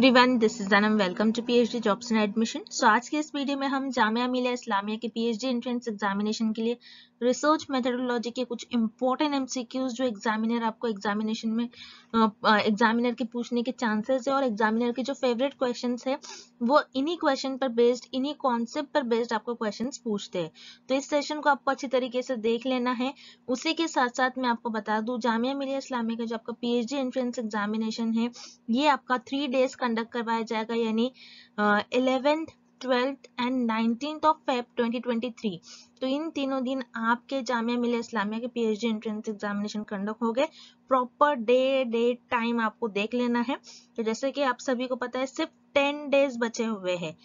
Everyone, this is Anam. Welcome to PhD jobs and admission. So आज के इस video में हम जामिया मिलिया इस्लामिया के पीएचडी एंट्रेंस एग्जामिनेशन के लिए रिसर्च मेथोडोलॉजी के कुछ इंपॉर्टेंट एमसीक्यूज जो एग्जामिनर आपको एग्जामिनेशन में एग्जामिनर के पूछने के चांसेस है और एग्जामिनर के जो फेवरेट क्वेश्चंस है वो इन्हीं क्वेश्चन पर बेस्ड, इन्हीं कॉन्सेप्ट पर बेस्ड आपको क्वेश्चंस पूछते हैं। तो इस सेशन को आपको अच्छी तरीके से देख लेना है। उसी के साथ साथ मैं आपको बता दूं, जामिया मिलिया इस्लामिया का जो आपका पीएचडी एंट्रेंस एग्जामिनेशन है ये आपका 3 डेज कंडक्ट करवाया जाएगा, यानी 11th, 12th and 19th of Feb 2023। तो इन तीनों दिन आपके जामिया मिलिया इस्लामिया के पीएचडी एंट्रेंस एग्जामिनेशन कंडक्ट हो गए। प्रॉपर डे, डेट, टाइम आपको देख लेना है। तो जैसे कि आप सभी को पता है सिर्फ 10 डेज बचे हुए हैं।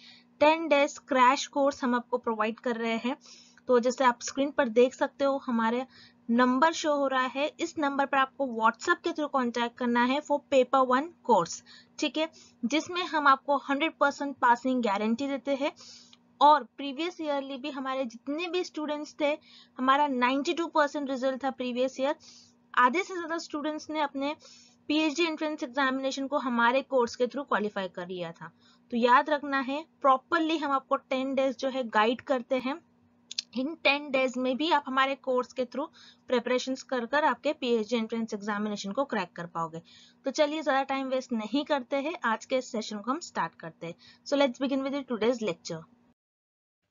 10 डेज क्रैश कोर्स हम आपको प्रोवाइड कर रहे हैं। तो जैसे आप स्क्रीन पर देख सकते हो हमारे नंबर शो हो रहा है, इस नंबर पर आपको व्हाट्सएप के थ्रू कांटेक्ट करना है फॉर पेपर 1 कोर्स, ठीक है, जिसमें हम आपको 100% पासिंग गारंटी देते हैं। और प्रीवियस ईयरली भी हमारे जितने भी स्टूडेंट्स थे, हमारा 92% रिजल्ट था प्रीवियस ईयर। आधे से ज्यादा स्टूडेंट्स ने अपने पीएचडी एंट्रेंस एग्जामिनेशन को हमारे कोर्स के थ्रू क्वालिफाई कर लिया था। तो याद रखना है, प्रॉपरली हम आपको 10 डेज जो है गाइड करते हैं। इन 10 डेज में भी आप हमारे कोर्स के थ्रू प्रिपरेशंस कर आपके पीएचडी एंट्रेंस एग्जामिनेशन को क्रैक कर पाओगे। तो चलिए ज्यादा टाइम वेस्ट नहीं करते हैं, आज के इस सेशन को हम स्टार्ट करते हैं। So let's begin with today's lecture.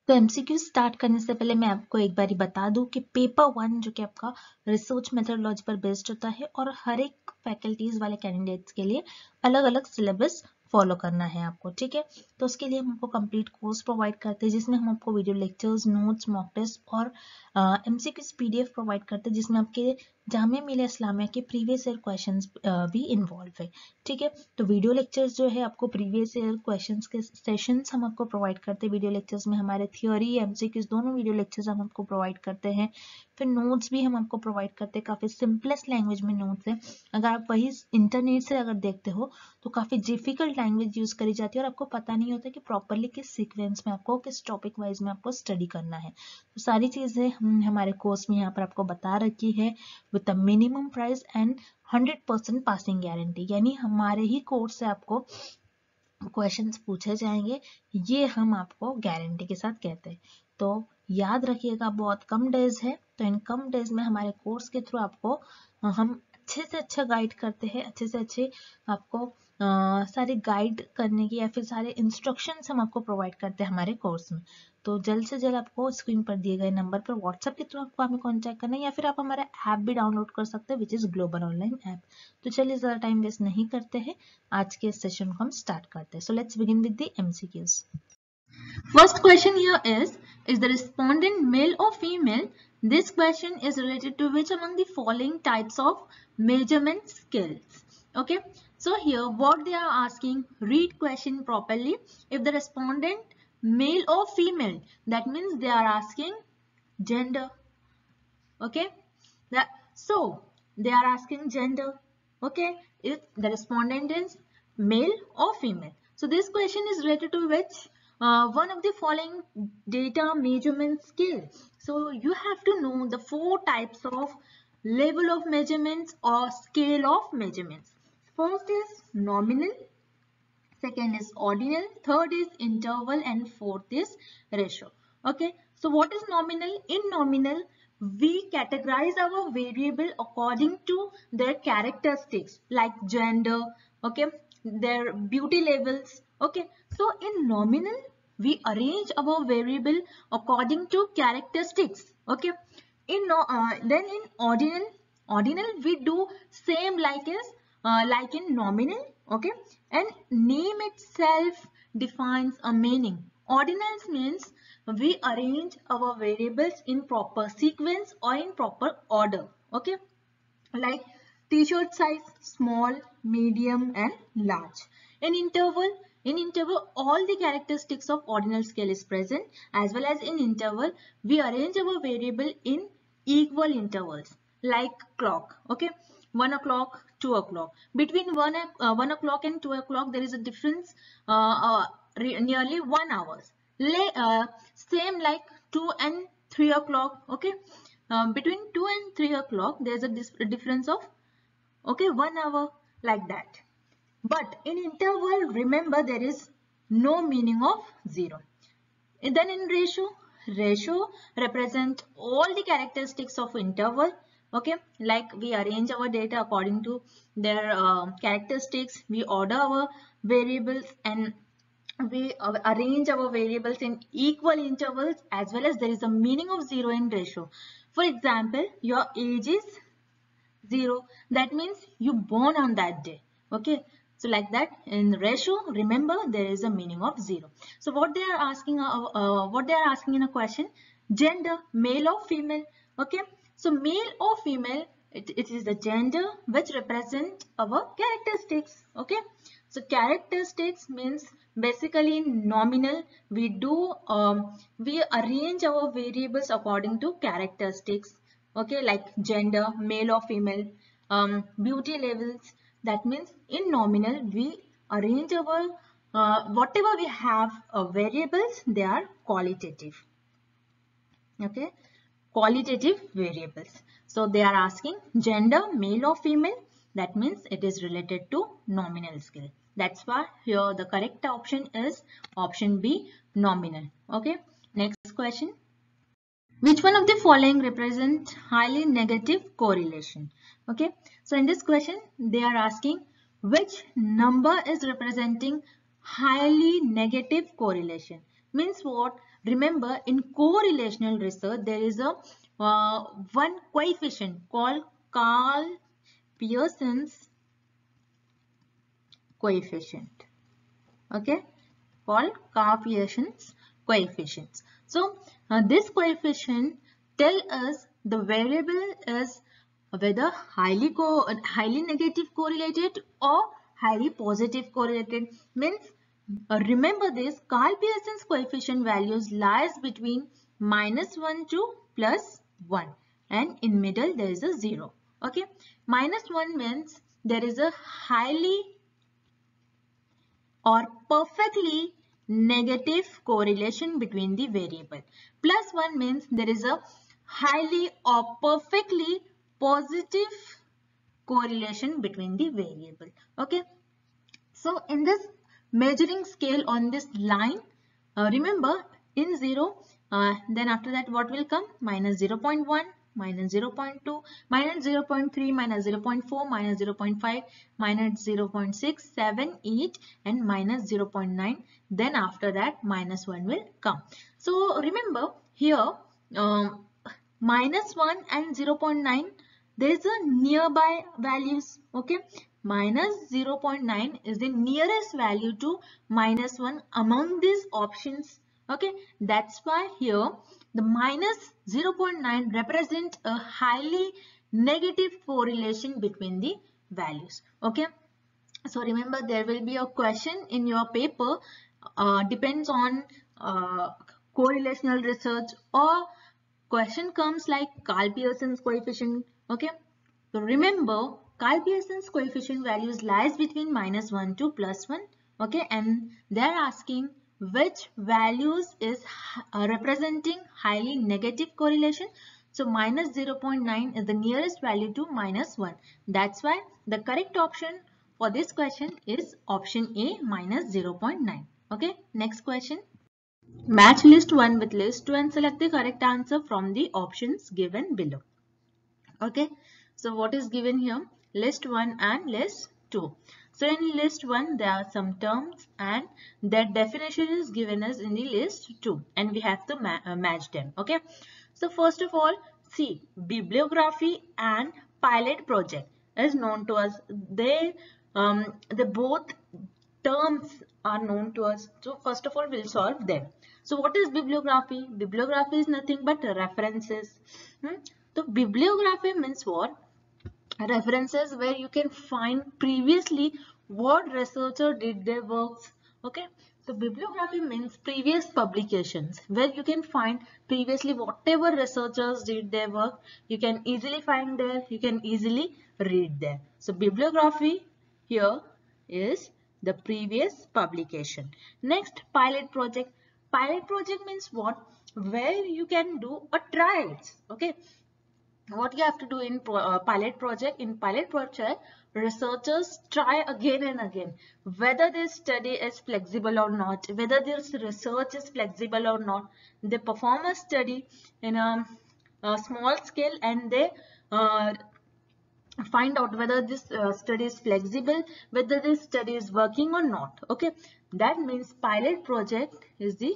तो एमसीक्यू स्टार्ट करने से पहले मैं आपको एक बार बता दूं कि पेपर 1 जो कि आपका रिसर्च मेथोडोलॉजी पर बेस्ड होता है और हर एक फैकल्टीज वाले कैंडिडेट्स के लिए अलग अलग सिलेबस फॉलो करना है आपको, ठीक है। तो उसके लिए हम आपको कंप्लीट कोर्स प्रोवाइड करते हैं जिसमें हम आपको video lectures, notes, mock test और एमसीक्यूज पीडीएफ प्रोवाइड करते हैं, जिसमें आपके जामिया मिलिया इस्लामिया के प्रीवियस ईयर क्वेश्चंस भी इन्वॉल्व है, ठीक है। तो वीडियो लेक्चर्स जो है आपको प्रीवियस ईयर क्वेश्चंस के सेशंस हम आपको प्रोवाइड करते हैं। वीडियो लेक्चर्स में हमारे थियोरी, एमसीक्यूज दोनों वीडियो लेक्चर्स हम आपको प्रोवाइड करते हैं। फिर नोट्स भी हम आपको प्रोवाइड करते हैं, काफी सिंपलेस्ट लैंग्वेज में नोट्स है। अगर आप वही इंटरनेट से अगर देखते हो तो काफी डिफिकल्ट लैंग्वेज यूज करी जाती है और आपको पता नहीं होता कि प्रॉपरली किस सीक्वेंस में आपको, किस टॉपिक वाइज में आपको स्टडी करना है। तो सारी चीजें हम हमारे कोर्स में यहाँ पर आपको बता रखी है with a minimum price and 100% passing guarantee, यानी हमारे ही कोर्स से आपको क्वेश्चंस पूछे जाएंगे, ये हम आपको गारंटी के साथ कहते हैं। तो याद रखिएगा, बहुत कम डेज है, तो इन कम डेज में हमारे कोर्स के थ्रू आपको हम अच्छे से अच्छा गाइड करते हैं, अच्छे से अच्छे आपको सारे गाइड करने की या फिर सारे इंस्ट्रक्शंस हम आपको प्रोवाइड करते हैं हमारे कोर्स में। तो जल्द से जल्द आपको स्क्रीन पर दिए गए नंबर पर व्हाट्सएप के थ्रू आपको हमें कांटेक्ट करना है, या फिर आप हमारा ऐप भी डाउनलोड कर सकते हैं which is global online app. तो चलिए ज्यादा टाइम वेस्ट नहीं करते हैं, आज के सेशन को हम स्टार्ट करते हैं। So let's begin with the MCQs. First question here is the respondent male or female? This question is related to which among the following types of measurement skills? Okay, so here what they are asking, read question properly. If the respondent male or female, that means they are asking gender. Okay, so they are asking gender. Okay, if the respondent is male or female, so this question is related to which one of the following data measurement skill. So you have to know the 4 types of level of measurements or scale of measurements. First is nominal, second is ordinal, third is interval, and fourth is ratio. Okay, so what is nominal? In nominal, we categorize our variable according to their characteristics like gender, okay, their beauty levels. Okay, so in nominal we arrange our variable according to characteristics. Okay, then in ordinal we do same like in nominal. Okay, and name itself defines a meaning. Ordinals means we arrange our variables in proper sequence or in proper order. Okay, like t-shirt size, small, medium and large. In interval all the characteristics of ordinal scale is present, as well as in interval we arrange our variable in equal intervals like clock. Okay, 1 o'clock, 2 o'clock. Between 1 o'clock and 2 o'clock there is a difference nearly 1 hour. Same like 2 and 3 o'clock. Okay, between 2 and 3 o'clock there is a difference of 1 hour, like that. But in interval, remember there is no meaning of 0. And then in ratio represent all the characteristics of interval. Okay, like we arrange our data according to their characteristics. We order our variables and we arrange our variables in equal intervals, as well as there is a meaning of 0 in ratio. For example, your age is 0. That means you born on that day. Okay. So like that in ratio, remember there is a meaning of 0. So what they are asking, in a question, gender, male or female. Okay. So male or female, it is the gender which represent our characteristics. Okay. So characteristics means basically nominal. We arrange our variables according to characteristics. Okay, like gender, male or female, beauty levels. That means in nominal we arrange our whatever we have variables, they are qualitative. Okay, qualitative variables. So they are asking gender, male or female. That means it is related to nominal scale. That's why here the correct option is option B, nominal. Okay, next question. Which one of the following represent highly negative correlation? Okay, so in this question they are asking which number is representing highly negative correlation. Means what? Remember, in correlational research there is a one coefficient called Karl Pearson's coefficient. Okay, called Karl Pearson's coefficients. So this coefficient tell us the variable is whether highly negative correlated or highly positive correlated. Means remember this, Karl Pearson's coefficient values lies between -1 to +1, and in middle there is a 0. Okay, -1 means there is a highly or perfectly negative correlation between the variable. +1 means there is a highly or perfectly positive correlation between the variable. Okay. So in this measuring scale on this line, remember in 0, then after that what will come? -0.1, -0.2, -0.3, -0.4, -0.5, -0.6, 7, 8 and -0.9. Then after that -1 will come. So remember here -1 and 0.9, there is a nearby values. Okay, -0.9 is the nearest value to -1 among these options. Okay, that's why here the -0.9 represent a highly negative correlation between the values. Okay, so remember there will be a question in your paper, depends on correlational research, or question comes like Karl Pearson's coefficient. Okay, so remember Karl Pearson's coefficient values lies between -1 to +1. Okay, and they are asking which values is representing highly negative correlation. So -0.9 is the nearest value to -1. That's why the correct option for this question is option A, -0.9. Okay, next question. Match list 1 with list 2 and select the correct answer from the options given below. Okay, so what is given here? List 1 and list 2. So in list 1 there are some terms and their definition is given us in the list 2 and we have to match them. Okay, so first of all, see, bibliography and pilot project is known to us. They both terms are known to us. So first of all we'll solve them. So what is bibliography? Bibliography is nothing but references. So bibliography means what? References where you can find previously what researcher did their works. Okay, so bibliography means previous publications where you can find previously whatever researchers did their work. You can easily find there, you can easily read there. So bibliography here is the previous publication. Next, pilot project. Pilot project means what? Where you can do a trials. Okay, what you have to do in pilot project. In pilot project, researchers try again and again whether this study is flexible or not, whether this research is flexible or not. They perform a study in a small scale, and they uh, find out whether this study is flexible, whether this study is working or not. Okay, that means pilot project is the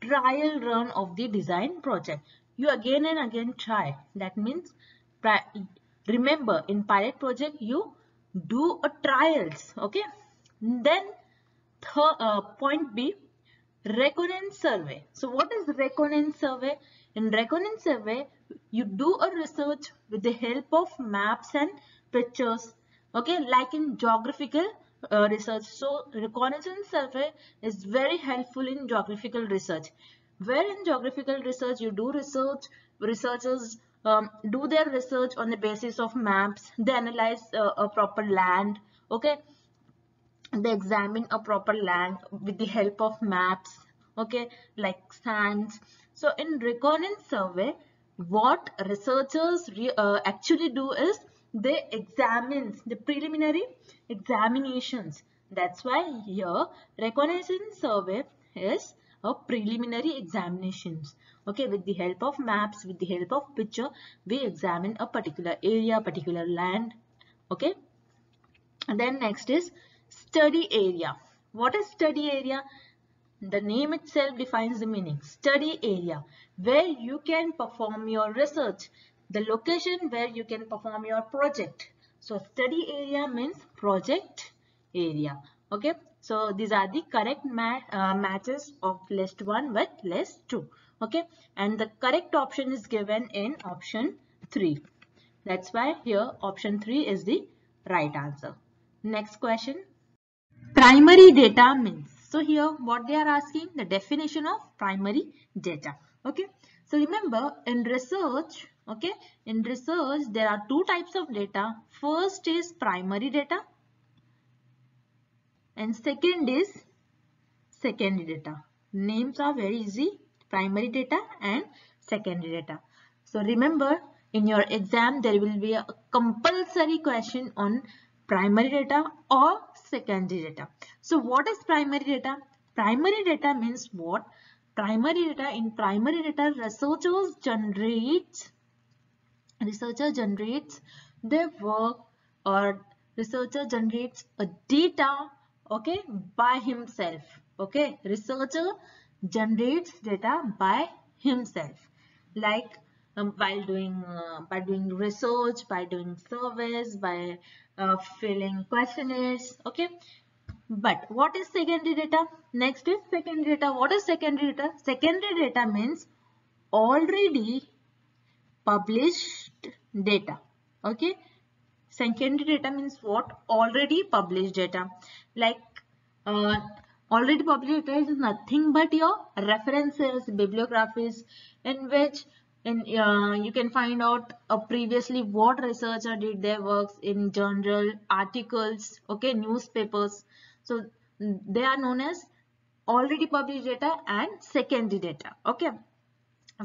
trial run of the design project. You again and again try. That means, remember, in pilot project you do a trials. Okay, then point B, recurrence survey. So what is recurrence survey? In recurrence survey, you do a research with the help of maps and pictures. Okay, like in geographical research. So reconnaissance survey is very helpful in geographical research. Where in geographical research you do research, researchers do their research on the basis of maps. They analyze a proper land. Okay, they examine a proper land with the help of maps, okay, like sands. So in reconnaissance survey, what researchers actually do is they examine the preliminary examinations. That's why here reconnaissance survey is a preliminary examinations. Okay, with the help of maps, with the help of picture, we examine a particular area, particular land. Okay, and then next is study area. What is study area? The name itself defines the meaning. Study area, where you can perform your research. The location where you can perform your project. So study area means project area. Okay. So these are the correct matches of list 1 with list 2. Okay. And the correct option is given in option 3. That's why here option 3 is the right answer. Next question. Primary data means. So here what they are asking, the definition of primary data. Okay. So remember, in research, okay, in research there are two types of data. First is primary data and second is secondary data. Names are very easy. Primary data and secondary data. So remember, in your exam there will be a compulsory question on primary data or secondary data. So what is primary data? Primary data means what? Primary data, in primary data, researcher generates their work, or researcher generates a data, okay, by himself. Okay, researcher generates data by himself, like while doing research, by doing surveys, by filling questionnaires. Okay, but what is secondary data? Next is secondary data. What is secondary data? Secondary data means already published data. Okay, secondary data means what? Already published data. Like already published data is nothing but your references, bibliographies, in which you can find out previously what researcher did their works in journal, articles, okay, newspapers. So they are known as already published data and secondary data. Okay,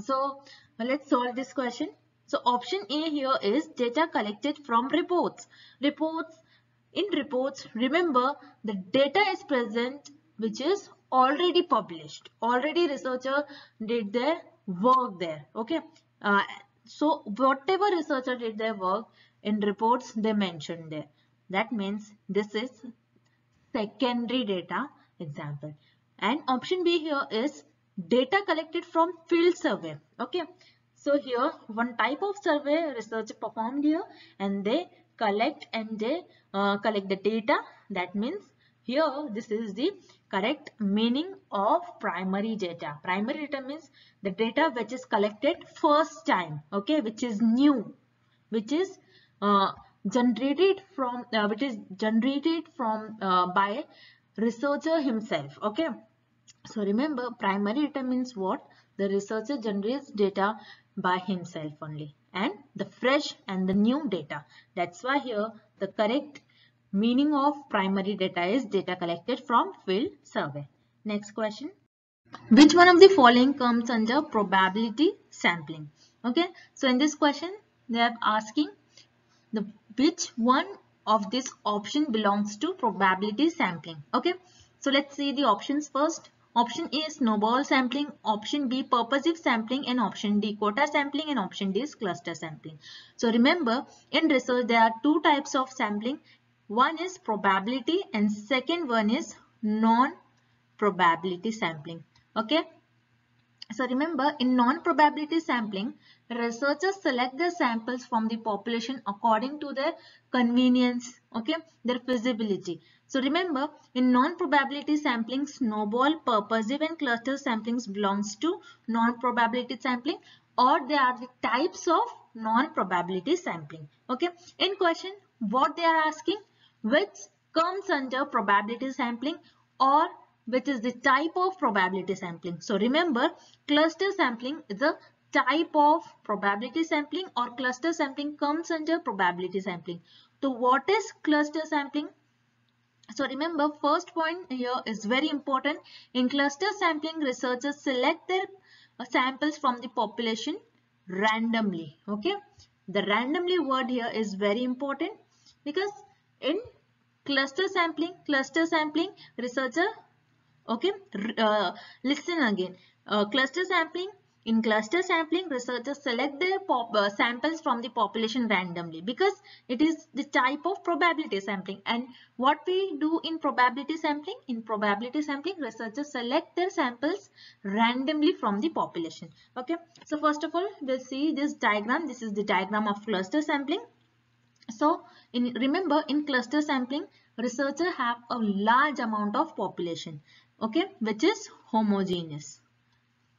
so let's solve this question. So option A here is data collected from reports. In reports, remember, the data is present which is already published. Already researcher did their work there. Okay. So whatever researcher did their work in reports, they mentioned there. That means this is secondary data example. And option B here is data collected from field survey. Okay, so here one type of survey research performed here, and they collect the data. That means here this is the correct meaning of primary data. Primary data means the data which is collected first time, okay, which is new, which is generated from by researcher himself. Okay, so remember, primary data means what? The researcher generates data by himself only, and the fresh and the new data. That's why here the correct meaning of primary data is data collected from field survey. Next question. Which one of the following comes under probability sampling? Okay, so in this question, they are asking which one of this option belongs to probability sampling. Okay, so let's see the options first. Option A is snowball sampling, option B purposive sampling, and option D quota sampling, and option D is cluster sampling. So remember, in research there are two types of sampling. One is probability and second one is non-probability sampling. Okay, so remember, in non-probability sampling, researchers select their samples from the population according to their convenience, okay, their feasibility. So remember, in non-probability sampling, snowball, purposive and cluster samplings belongs to non-probability sampling, or they are the types of non-probability sampling. Okay, in question, what they are asking, which comes under probability sampling or which is the type of probability sampling. So remember, cluster sampling is a type of probability sampling, or cluster sampling comes under probability sampling. So what is cluster sampling? So remember, first point here is very important. In cluster sampling, researchers select their samples from the population randomly. Okay, the randomly word here is very important, because in cluster sampling, researcher, okay, listen again. Cluster sampling. In cluster sampling, researchers select their samples from the population randomly, because it is the type of probability sampling. And what we do in probability sampling? In probability sampling, researchers select their samples randomly from the population. Okay. So first of all, we'll see this diagram. This is the diagram of cluster sampling. So remember, in cluster sampling, researchers have a large amount of population, okay, which is homogeneous.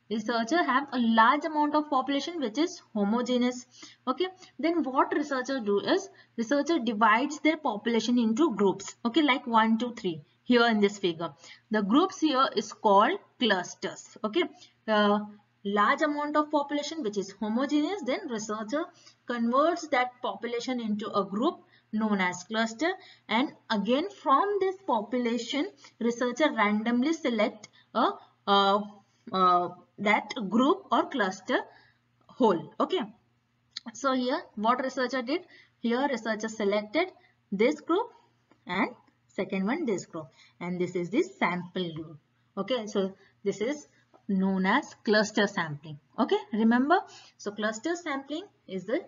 Researchers have a large amount of population which is homogeneous. Okay, then what researchers do is, researcher divides their population into groups. Okay, like 1, 2, 3 here in this figure. The groups here is called clusters. Okay, large amount of population which is homogeneous, then researcher converts that population into a group known as cluster, and again from this population researcher randomly select that group or cluster whole. Okay, so here what researcher did, here researcher selected this group and second one this group, and this is the sample group. Okay, so this is known as cluster sampling. Okay, remember, so cluster sampling is the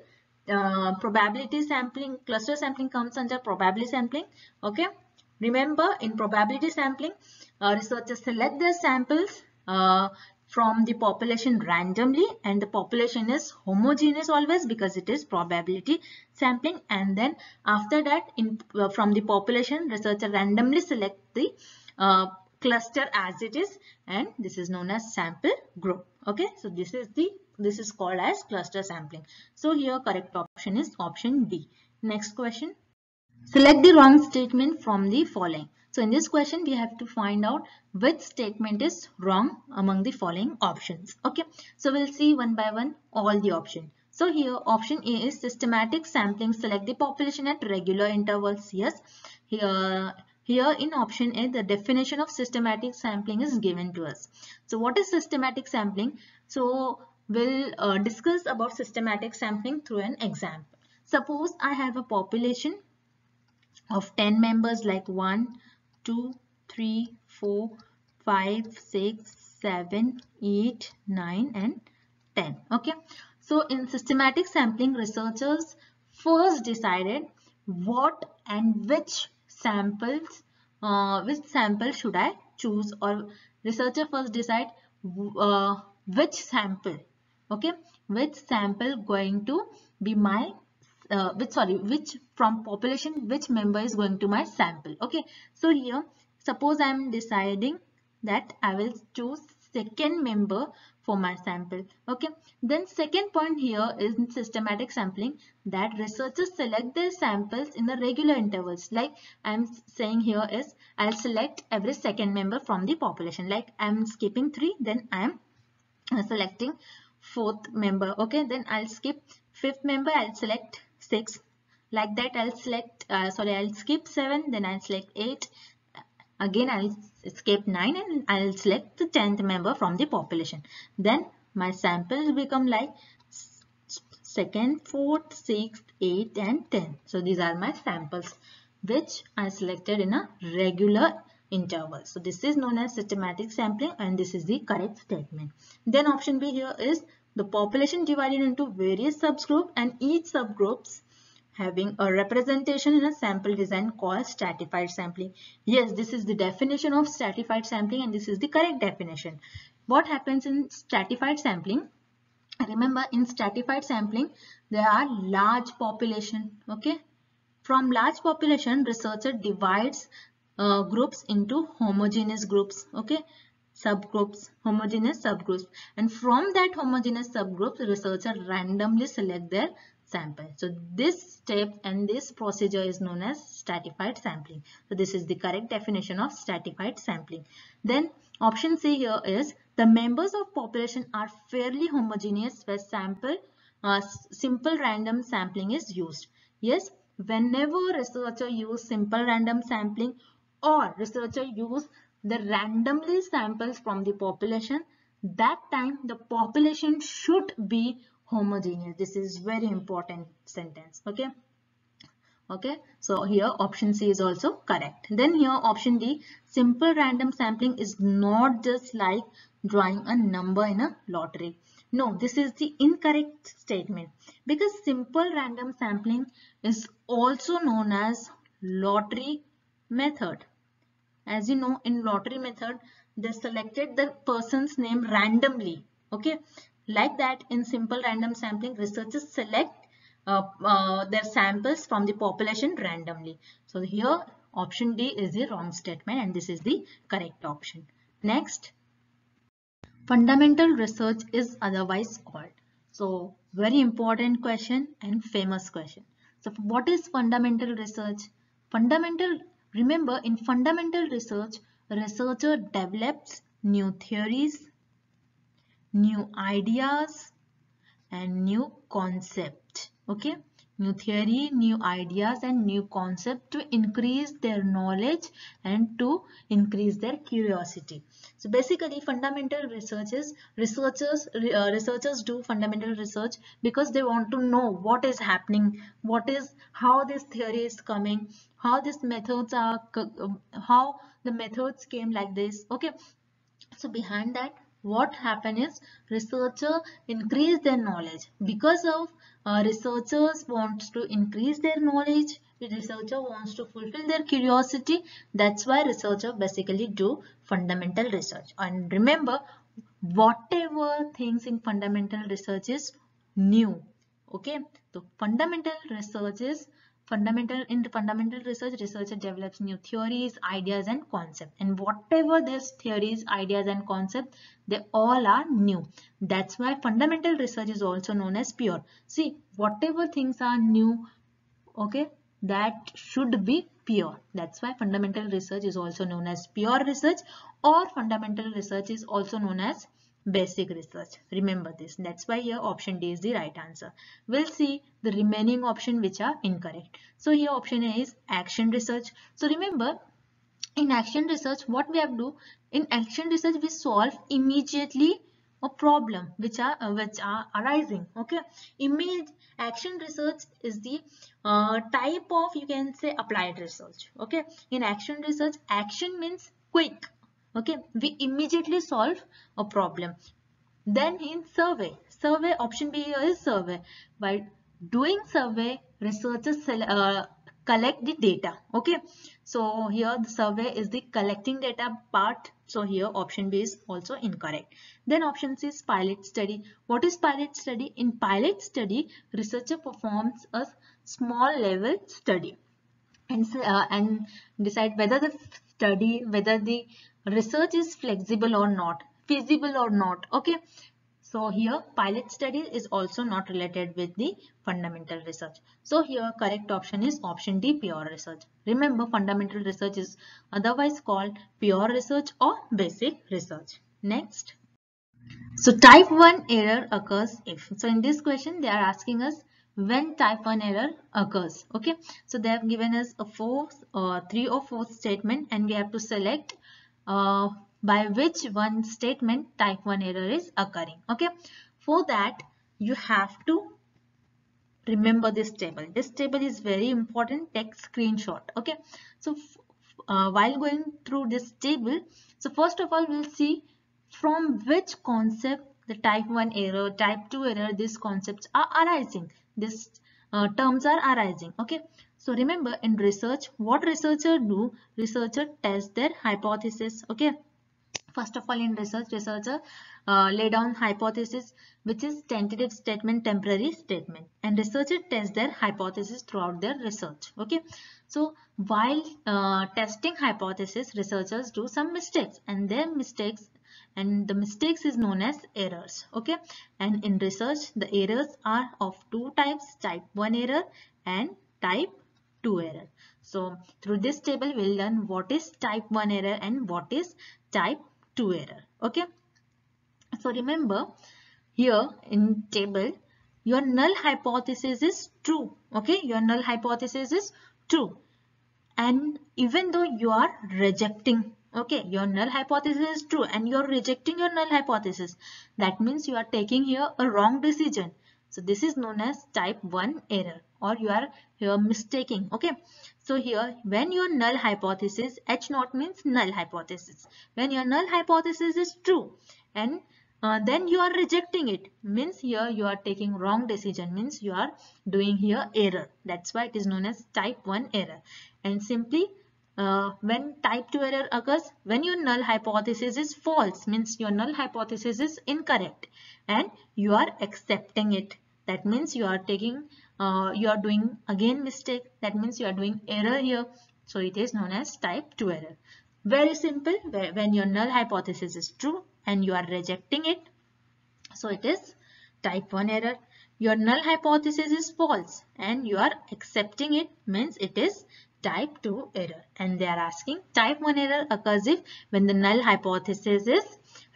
probability sampling. Cluster sampling comes under probability sampling. Okay, remember, in probability sampling, researchers select their samples from the population randomly, and the population is homogeneous always because it is probability sampling. And then after that, from the population, researcher randomly select the cluster as it is, and this is known as sample group. Okay, so this is called as cluster sampling. So here correct option is option D. Next question. Select the wrong statement from the following. So in this question, we have to find out which statement is wrong among the following options. Okay, so we'll see one by one all the options. So here option A is systematic sampling. Select the population at regular intervals. Yes, here in option A, the definition of systematic sampling is given to us. So what is systematic sampling? So we'll discuss about systematic sampling through an example. Suppose I have a population of 10 members, like 1, 2, 3, 4, 5, 6, 7, 8, 9 and 10. Okay, so in systematic sampling, researchers first decided what and which sample should I choose, or researcher first decide which sample, okay, which sample going to be my which from population, which member is going to my sample. Okay, so here suppose I am deciding that I will choose second member for my sample. Okay, then second point here is in systematic sampling, that researchers select their samples in the regular intervals. Like I am saying here is, I'll select every second member from the population. Like I am skipping 3, then I am selecting 4th member. Okay, then I'll skip 5th member, I'll select 6. Like that I'll select I'll skip 7, then I'll select 8. Again I'll skip 9 and I'll select the 10th member from the population. Then my sample will become like 2nd, 4th, 6th, 8th and 10th. So these are my samples which I selected in a regular interval. So this is known as systematic sampling and this is the correct statement. Then option B here is the population divided into various subgroups and each subgroups having a representation in a sample design called stratified sampling. Yes, this is the definition of stratified sampling and this is the correct definition. What happens in stratified sampling? Remember, in stratified sampling, there are large population. Okay, from large population, researcher divides groups into homogeneous groups. Okay, subgroups, homogeneous subgroups, and from that homogeneous subgroups, researcher randomly select their sample. So this step and this procedure is known as stratified sampling. So this is the correct definition of stratified sampling. Then option C here is the members of population are fairly homogeneous where simple random sampling is used. Yes, whenever researcher use simple random sampling or researcher use the randomly samples from the population, that time the population should be homogeneous. This is very important sentence. Okay, so here option C is also correct. Then here option D, simple random sampling is not just like drawing a number in a lottery. No, this is the incorrect statement because simple random sampling is also known as lottery method. As you know, in lottery method, they selected the person's name randomly. Okay, like that in simple random sampling, researchers select their samples from the population randomly. So here option D is the wrong statement and this is the correct option. Next, fundamental research is otherwise called. So very important question and famous question. So what is fundamental research? Remember, in fundamental research, a researcher develops new theories, new ideas and new concept. Okay, new theory, new ideas and new concept to increase their knowledge and to increase their curiosity. So basically fundamental research is researchers do fundamental research because they want to know what is happening, how this theory is coming, how these methods are, how the methods came like this. Okay, so behind that, what happened is researcher increase their knowledge because of researchers wants to increase their knowledge. The researcher wants to fulfill their curiosity. That's why researcher basically do fundamental research. And remember, whatever things in fundamental research is new. Okay, so fundamental research is fundamental research, researcher develops new theories, ideas and concepts, and whatever these theories, ideas and concepts, they all are new. That's why fundamental research is also known as pure. See, whatever things are new, okay, that should be pure. That's why fundamental research is also known as pure research, or fundamental research is also known as basic research. Remember this. That's why here option D is the right answer. We'll see the remaining option which are incorrect. So here option A is action research. So remember, in action research, what we have to do? In action research, we solve immediately a problem which are arising. Okay, action research is the type of, you can say, applied research. Okay, in action research, action means quick. Okay, we immediately solve a problem. Then in survey option B here is survey. By doing survey, researchers collect the data. Okay, so here the survey is the collecting data part. So here option B is also incorrect. Then option C is pilot study. What is pilot study? In pilot study, researcher performs a small level study and decide whether the research is flexible or not, feasible or not. Okay, so here pilot study is also not related with the fundamental research. So here correct option is option D, pure research. Remember, fundamental research is otherwise called pure research or basic research. Next, so type 1 error occurs if. So in this question they are asking us when type 1 error occurs. Okay, so they have given us a 3 or 4 statement and we have to select by which one statement type 1 error is occurring. Okay, for that you have to remember this table. This table is very important. Take screenshot. Okay. So while going through this table, so first of all we'll see from which concept the type 1 error, type 2 error, these concepts are arising. These terms are arising. Okay. So remember, in research, what researchers do? Researchers test their hypothesis. Okay. First of all, in research, researcher lay down hypothesis, which is tentative statement, temporary statement, and researchers test their hypothesis throughout their research. Okay. So while testing hypothesis, researchers do some mistakes, and their mistakes, and the mistakes is known as errors. Okay. And in research, the errors are of two types: type 1 error and type 2 error. So through this table, we'll learn what is type 1 error and what is type 2 error. Okay. So remember, here in table, your null hypothesis is true. Okay. Your null hypothesis is true. And even though you are rejecting, okay, your null hypothesis is true and you're rejecting your null hypothesis, that means you are taking here a wrong decision. So this is known as type 1 error, or you are here mistaking. Okay. So here, when your null hypothesis, H0 means null hypothesis. When your null hypothesis is true and then you are rejecting it, means here you are taking wrong decision, means you are doing here error. That's why it is known as type 1 error. And simply when type 2 error occurs, when your null hypothesis is false, means your null hypothesis is incorrect and you are accepting it. That means you are taking, you are doing again mistake. That means you are doing error here. So it is known as type 2 error. Very simple. When your null hypothesis is true and you are rejecting it, so it is type 1 error. Your null hypothesis is false and you are accepting it, means it is type 2 error. And they are asking, type 1 error occurs if when the null hypothesis is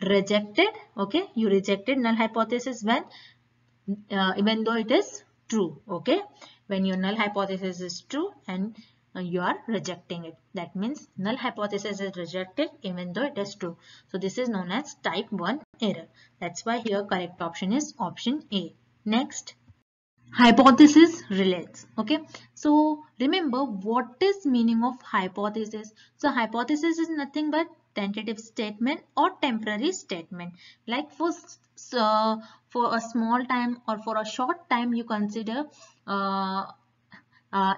rejected. Okay, you rejected null hypothesis when even though it is true. Okay, when your null hypothesis is true and you are rejecting it, that means null hypothesis is rejected even though it is true. So this is known as type 1 error. That's why here correct option is option A. Next, hypothesis relates. Okay, so remember, what is meaning of hypothesis? So hypothesis is nothing but tentative statement or temporary statement. Like for a small time or for a short time, you consider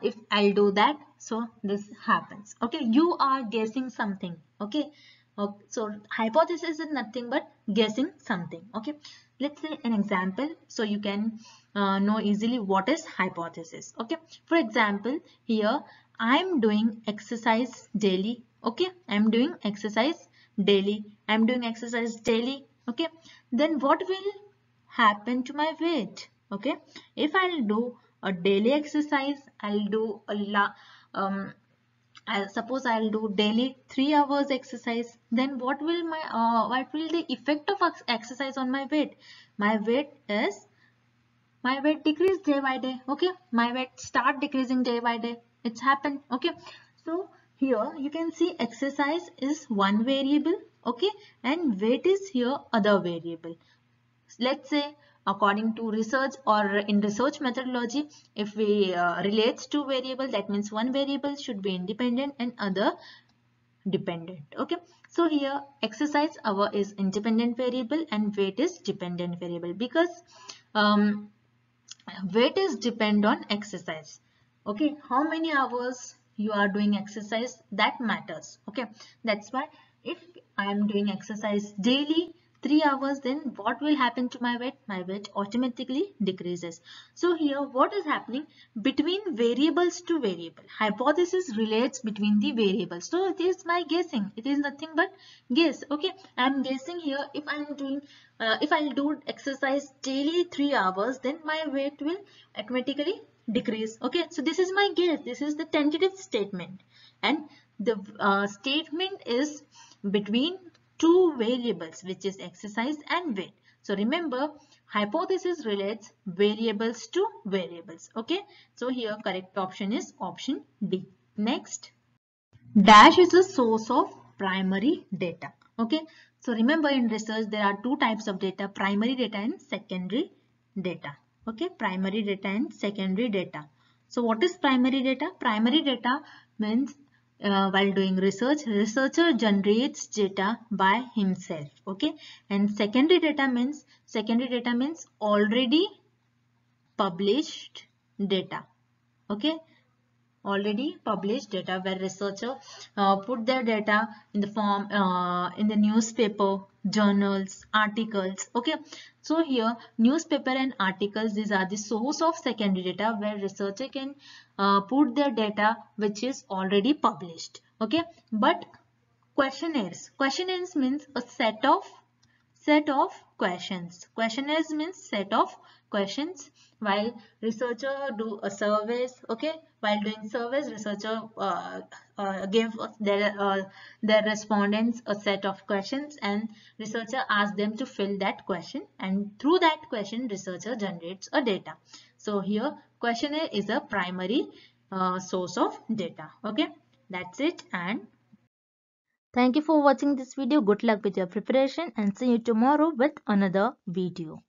if I'll do that, so this happens. Okay, you are guessing something. Okay. So hypothesis is nothing but guessing something. Okay, let's say an example so you can know easily what is hypothesis. Okay, for example, here I'm doing exercise daily. Okay, I'm doing exercise daily. I'm doing exercise daily. Okay, then what will happen to my weight? Okay, if I'll do a daily exercise, I'll do suppose I'll do daily 3 hours exercise, then what will the effect of exercise on my weight? My weight decrease day by day. Okay, my weight start decreasing day by day. It's happened. Okay, so here you can see exercise is one variable. Okay, and weight is here other variable. Let's say according to research or in research methodology, if we relates to variable, that means one variable should be independent and other dependent. Okay, so here exercise hour is independent variable and weight is dependent variable, because weight is depend on exercise. Okay, how many hours you are doing exercise, that matters. Okay, that's why if I am doing exercise daily 3 hours, then what will happen to my weight? My weight automatically decreases. So here what is happening between variables to variable? Hypothesis relates between the variables. So it is my guessing. It is nothing but guess. Okay, I am guessing here if I am doing if I will do exercise daily 3 hours, then my weight will automatically decrease. Okay, so this is my guess. This is the tentative statement, and the statement is between two variables, which is exercise and weight. So remember, hypothesis relates variables to variables. Okay, so here correct option is option D. Next, dash is a source of primary data. Okay, so remember in research there are two types of data: primary data and secondary data. Okay, primary data and secondary data. So what is primary data? Primary data means while doing research, researcher generates data by himself. Okay, and secondary data means already published data. Okay, already published data where researcher put their data in the form in the newspaper, journals, articles. Okay, so here newspaper and articles, these are the source of secondary data where researcher can put their data which is already published. Okay, but questionnaires means a set of questions. Questionnaires means set of questions. While researcher do a surveys, okay, while doing surveys, researcher give their respondents a set of questions, and researcher asks them to fill that question, and through that question researcher generates a data. So here questionnaire is a primary source of data. Okay, that's it, and thank you for watching this video. Good luck with your preparation and see you tomorrow with another video.